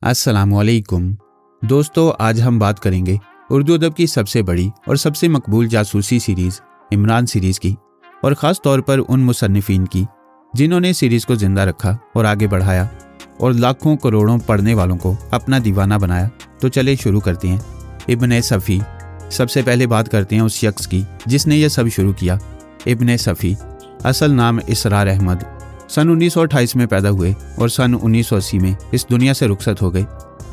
अस्सलामुअलैकुम दोस्तों, आज हम बात करेंगे उर्दू अदब की सबसे बड़ी और सबसे मकबूल जासूसी सीरीज़ इमरान सीरीज़ की, और ख़ास तौर पर उन मुसन्निफ़ीन की जिन्होंने सीरीज़ को ज़िंदा रखा और आगे बढ़ाया और लाखों करोड़ों पढ़ने वालों को अपना दीवाना बनाया। तो चले शुरू करते हैं। इब्ने सफ़ी। सबसे पहले बात करते हैं उस शख्स की जिसने यह सब शुरू किया। इब्ने सफ़ी, असल नाम इसरार अहमद, सन 1928 में पैदा हुए और सन 1980 में इस दुनिया से रुखसत हो गए,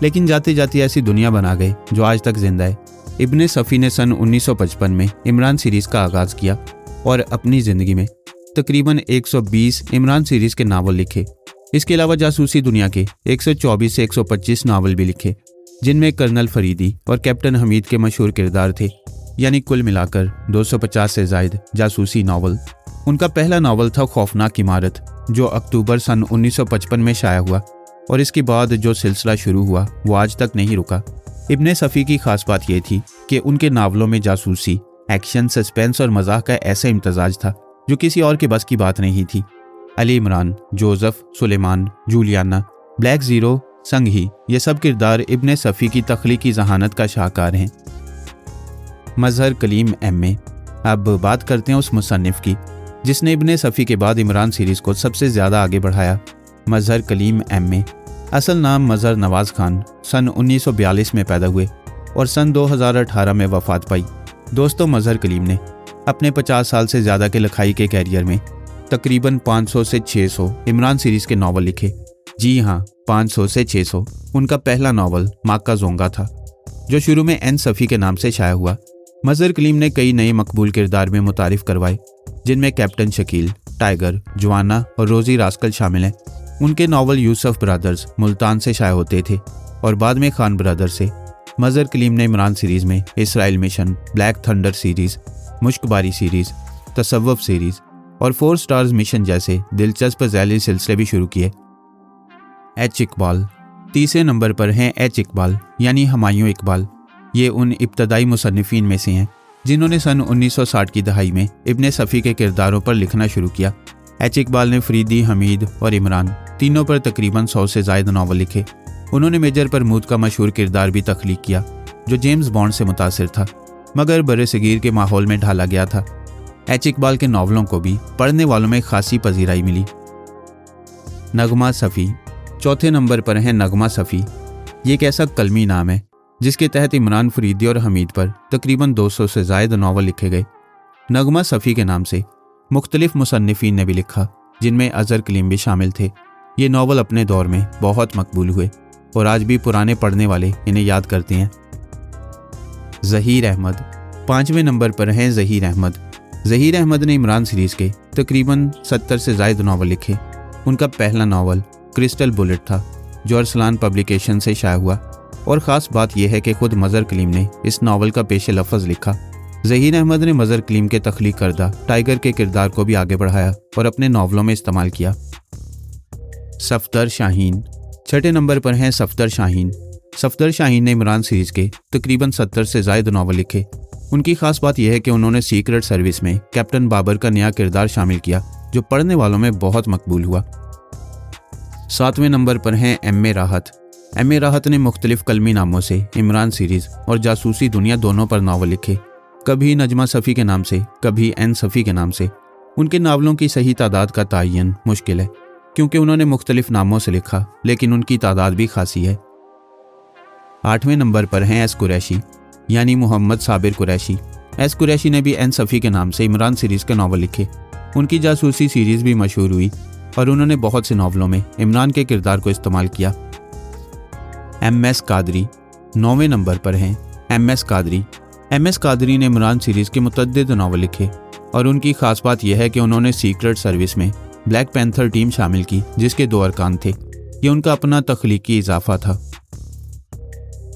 लेकिन जाते जाते ऐसी दुनिया बना गए जो आज तक जिंदा है। इब्ने सफ़ी ने सन 1955 में इमरान सीरीज़ का आगाज़ किया और अपनी ज़िंदगी में तकरीबन 120 इमरान सीरीज़ के नावल लिखे। इसके अलावा जासूसी दुनिया के 124 से 125 नावल भी लिखे, जिनमें कर्नल फरीदी और कैप्टन हमीद के मशहूर किरदार थे, यानी कुल मिलाकर 250 से ज़ायद जासूसी नावल। उनका पहला नावल था खौफनाक इमारत, जो अक्टूबर सन 1955 में शाया हुआ, और इसके बाद जो सिलसिला शुरू हुआ वो आज तक नहीं रुका। इब्ने सफ़ी की खास बात यह थी कि उनके नावलों में जासूसी, एक्शन, सस्पेंस और मज़ाह का ऐसा इम्तजाज था जो किसी और के बस की बात नहीं थी। Ali Imran, Joseph, Suleman, Juliana, black zero, Sanghi, ये सब किरदार इब्ने सफ़ी की तख्लीकी जहानत का शाहकार हैं। मज़हर कलीम एम.ए। अब बात करते हैं उस मुसन्निफ़ की जिसने इब्ने सफ़ी के बाद इमरान सीरीज़ को सबसे ज़्यादा आगे बढ़ाया। मज़हर कलीम एम.ए। असल नाम मज़हर नवाज़ खान, सन 1942 में पैदा हुए और सन 2018 में वफ़ात पाई। दोस्तों, मज़हर कलीम ने अपने 50 साल से ज़्यादा के लिखाई के कैरियर में तकरीबन 500 से 600 इमरान सीरीज़ के नावल लिखे। जी हाँ, 500 से 600। उनका पहला नावल माका जोंगा था, जो शुरू में एन सफ़ी के नाम से शाया हुआ। मज़हर कलीम ने कई नए मकबूल किरदार में मुतारिफ़ करवाए, जिनमें कैप्टन शकील, टाइगर, जवाना और रोज़ी रास्कल शामिल हैं। उनके नावल यूसुफ ब्रदर्स मुल्तान से शाया होते थे और बाद में खान ब्रदर्स से। मज़हर कलीम ने इमरान सीरीज़ में Israel mission, black thunder series, मुश्कबारी सीरीज़, तसव्वुफ़ सीरीज़ और 4 स्टार्स मिशन जैसे दिलचस्प ज़ैली सिलसिले भी शुरू किए। एच इकबाल। तीसरे नंबर पर हैं एच इकबाल, यानी हुमायूं इकबाल। ये उन इब्तदाई मुसन्निफ़ीन में से हैं जिन्होंने सन 1960 की दहाई में इब्ने सफ़ी के किरदारों पर लिखना शुरू किया। एच इकबाल ने फरीदी, हमीद और इमरान तीनों पर तकरीबन 100 से ज़ायद नावल लिखे। उन्होंने मेजर प्रमोद का मशहूर किरदार भी तख्लीक किया, जो जेम्स बॉन्ड से मुतासिर था, मगर बरसगीर के माहौल में ढाला गया था। एच इकबाल के नावलों को भी पढ़ने वालों में खासी पजीराई मिली। नगमा सफ़ी। चौथे नंबर पर हैं नगमा सफ़ी। ये एक ऐसा कलमी नाम है जिसके तहत इमरान, फरीदी और हमीद पर तकरीबन 200 से ज़ायद नावल लिखे गए। नगमा सफ़ी के नाम से मुख्तलिफ मुसन्निफ़ीन ने भी लिखा, जिनमें अज़हर कलीम भी शामिल थे। ये नावल अपने दौर में बहुत मकबूल हुए और आज भी पुराने पढ़ने वाले इन्हें याद करते हैं। ज़हीर अहमद। 5वें नंबर पर हैं ज़हीर अहमद। ज़हीर अहमद ने इमरान सीरीज़ के तकरीबन 70 से ज़ायद नावल लिखे। उनका पहला नावल क्रिस्टल बुलेट था, जो अरसलान पब्लिकेशन से शाया हुआ, और ख़ास बात यह है कि खुद मज़हर कलीम ने इस नावल का पेश लफ्ज़ लिखा। ज़हीर अहमद ने मज़हर कलीम के तख्लीक करदा टाइगर के किरदार को भी आगे बढ़ाया और अपने नावलों में इस्तेमाल किया। सफ़दर शाहीन। 6ठे नंबर पर हैं सफ़दर शाहीन। सफ़दर शाहीन ने इमरान सीरीज़ के तकरीबन 70 से ज़ायद नावल लिखे। उनकी ख़ास बात यह है कि उन्होंने सीक्रेट सर्विस में कैप्टन बाबर का नया किरदार शामिल किया, जो पढ़ने वालों में बहुत मकबूल हुआ। 7वें नंबर पर हैं एम.ए. राहत। एम.ए. राहत ने मुख्तलिफ कलमी नामों से इमरान सीरीज़ और जासूसी दुनिया दोनों पर नावल लिखे, कभी नजमा सफ़ी के नाम से, कभी एन सफ़ी के नाम से। उनके नावलों की सही तादाद का तयन मुश्किल है, क्योंकि उन्होंने मुख्तलिफ नामों से लिखा, लेकिन उनकी तादाद भी खासी है। 8वें नंबर पर हैं एस कुरैशी, यानी मोहम्मद साबिर कुरैशी। एस कुरैशी ने भी एन सफ़ी के नाम से इमरान सीरीज़ के नावल लिखे। उनकी जासूसी सीरीज़ भी मशहूर हुई और उन्होंने बहुत से नावलों में इमरान के किरदार को इस्तेमाल किया। एम.एस. कादरी। 9वें नंबर पर हैं एम.एस. कादरी। एम.एस. कादरी ने इमरान सीरीज़ के मुतअद्दिद नावल लिखे और उनकी ख़ास बात यह है कि उन्होंने सीक्रेट सर्विस में ब्लैक पैंथर टीम शामिल की, जिसके 2 अरकान थे। ये उनका अपना तख्लीकी इजाफा था।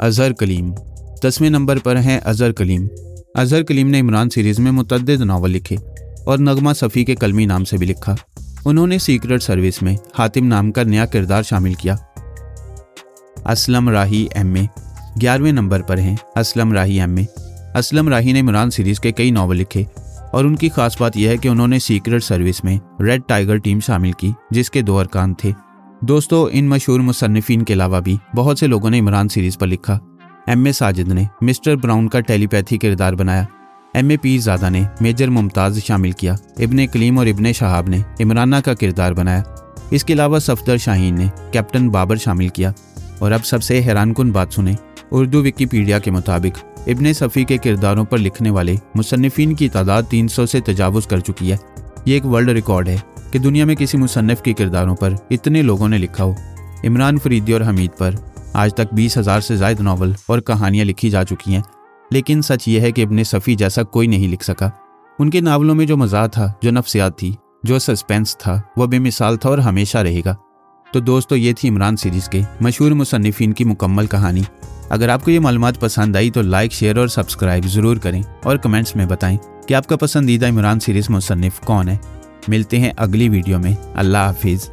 अज़हर कलीम। 10वें नंबर पर हैं अज़हर कलीम। अज़हर कलीम ने इमरान सीरीज़ में मुतअद्दिद नावल लिखे और नगमा सफ़ी के कलमी नाम से भी लिखा। उन्होंने सीक्रेट सर्विस में हातिम नाम का नया किरदार शामिल किया। असलम राही एम.ए. 11वें नंबर पर हैं असलम राही एम.ए. असलम राही ने इमरान सीरीज़ के कई नावल लिखे और उनकी खास बात यह है कि उन्होंने सीक्रेट सर्विस में रेड टाइगर टीम शामिल की, जिसके 2 अरकान थे। दोस्तों, इन मशहूर मुसन्निफीन के अलावा भी बहुत से लोगों ने इमरान सीरीज़ पर लिखा। M.A. साजिद ने मिस्टर ब्राउन का टेलीपैथी किरदार बनाया। M.A. पीरज़ादा ने मेजर मुमताज़ शामिल किया। इब्ने कलीम और इब्ने शहाब ने इमराना का किरदार बनाया। इसके अलावा सफदर शाहीन ने कैप्टन बाबर शामिल किया। और अब सबसे हैरानकुन बात सुने। उर्दू विकिपीडिया के मुताबिक इब्ने सफ़ी के किरदारों पर लिखने वाले मुसन्निफीन की तादाद 300 से तजावुज़ कर चुकी है। ये एक वर्ल्ड रिकॉर्ड है कि दुनिया में किसी मुसन्निफ के किरदारों पर इतने लोगों ने लिखा हो। इमरान फरीदी और हमीद पर आज तक 20,000 से ज़ायद नावल और कहानियाँ लिखी जा चुकी हैं, लेकिन सच ये है कि इब्ने सफ़ी जैसा कोई नहीं लिख सका। उनके नावलों में जो मज़ा था, जो नफ्सियात थी, जो सस्पेंस था, वह बेमिसाल था और हमेशा रहेगा। तो दोस्तों, ये थी इमरान सीरीज़ के मशहूर मुसन्निफीन की मुकम्मल कहानी। अगर आपको ये मालूमात पसंद आई तो लाइक, शेयर और सब्सक्राइब ज़रूर करें और कमेंट्स में बताएं कि आपका पसंदीदा इमरान सीरीज़ मुसन्निफ कौन है। मिलते हैं अगली वीडियो में। अल्लाह हाफिज़।